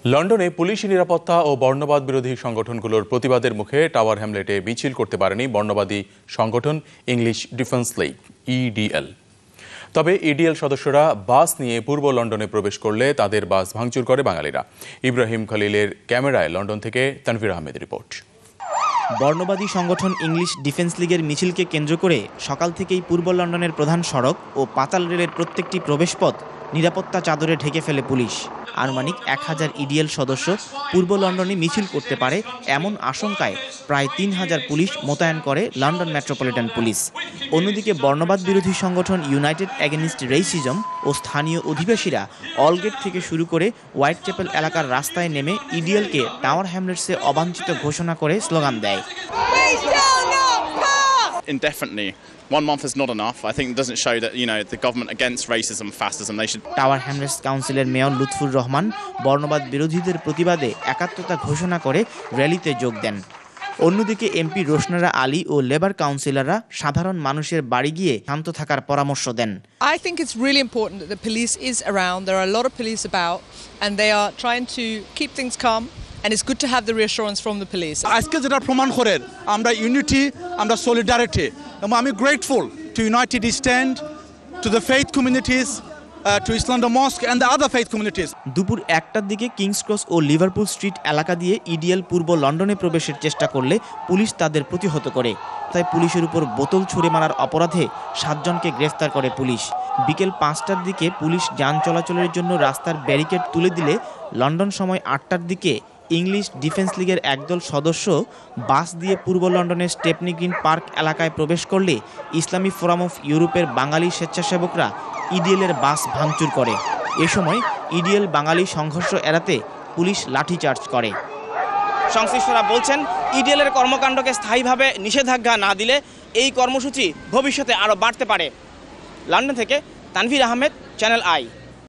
লন্ডনে পুলিশি নিরাপত্তা ও বর্ণবাদ বিরোধী সংগঠনগুলোর প্রতিবাদের মুখে টাওয়ার হ্যামলেটে মিছিল করতে পারেনি বর্ণবাদী সংগঠন ইংলিশ ডিফেন্স লীগ ইডিএল। তবে ইডিএল সদস্যরা বাস নিয়ে পূর্ব লন্ডনে প্রবেশ করলে তাদের বাস ভাঙচুর করে বাঙালিরা। ইব্রাহিম খলিলের ক্যামেরায় লন্ডন থেকে তানভীর আহমেদের রিপোর্ট। বর্ণবাদী সংগঠন ইংলিশ ডিফেন্স লীগের মিছিলকে কেন্দ্র করে সকাল থেকেই পূর্ব লন্ডনের প্রধান সড়ক ও পাতাল রেলের প্রত্যেকটি প্রবেশপথ নিরাপত্তা চাদরে ঢেকে ফেলে পুলিশ। আনুমানিক 1000 ইডিএল সদস্য পূর্ব লন্ডনে মিছিল করতে পারে এমন আশঙ্কায় প্রায় 3000 পুলিশ মোতায়েন করে লন্ডন মেট্রোপলিটন পুলিশ। অন্যদিকে বর্ণবাদ বিরোধী সংগঠন ইউনাইটেড এগেইনস্ট রেসিজম ও স্থানীয় অধিবাসীরা অলগেট থেকে শুরু করে হোয়াইট চ্যাপেল এলাকার রাস্তায় নেমে ইডিএলকে টাওয়ার হ্যামলেটসে অবাঞ্ছিত ঘোষণা করে স্লোগান দেয়। Indefinitely. 1 month is not enough. I think it doesn't show that, the government against racism, fascism, they should... tower Hamlets কাউন্সিলের মেয়র লুৎফুর রহমান বর্ণবাদ বিরোধীদের প্রতিবাদে একাত্মতা ঘোষণা করে র্যালিতে যোগ দেন। অন্যদিকে এমপি রোশনারা আলী ও লেবার কাউন্সিলররা সাধারণ মানুষের বাড়ি গিয়ে শান্ত থাকার পরামর্শ দেন। I think it's really important that the police is around. There are a lot of police about and they are trying to keep things calm. And it's good to have the reassurance from the police. আজকে যেটা প্রমাণ করে আমরা unity, আমরা solidarity, এবং আমি grateful to United stand, to the faith communities, two Islam মস্ক and the other faith communities. দুপুর 1টার দিকে কিংস ক্রস ও লিভারপুল স্ট্রিট এলাকা দিয়ে ইডিএল পূর্ব লন্ডনে প্রবেশের চেষ্টা করলে পুলিশ তাদের প্রতিহত করে। তাই পুলিশের উপর বোতল ছুড়ে মারার অপরাধে 7 জনকে গ্রেফতার করে পুলিশ। বিকেল 5টার দিকে পুলিশ যান চলাচলের জন্য রাস্তার ব্যারিকেড তুলে দিলে লন্ডন সময় 8টার দিকে ইংলিশ ডিফেন্স লীগের একদল সদস্য বাস দিয়ে পূর্ব লন্ডনের স্টেপনি গ্রিন পার্ক এলাকায় প্রবেশ করলে ইসলামী ফোরাম অফ ইউরোপের বাঙালি স্বেচ্ছাসেবকরা ইডিএলের বাস ভাঙচুর করে। এ সময় ইডিএল বাঙালি সংঘর্ষ এড়াতে পুলিশ লাঠিচার্জ করে। সংশ্লিষ্টরা বলছেন ইডিএলের কর্মকাণ্ডকে স্থায়ীভাবে নিষেধাজ্ঞা না দিলে এই কর্মসূচি ভবিষ্যতে আরও বাড়তে পারে। লন্ডন থেকে তানভীর আহমেদ, চ্যানেল আই।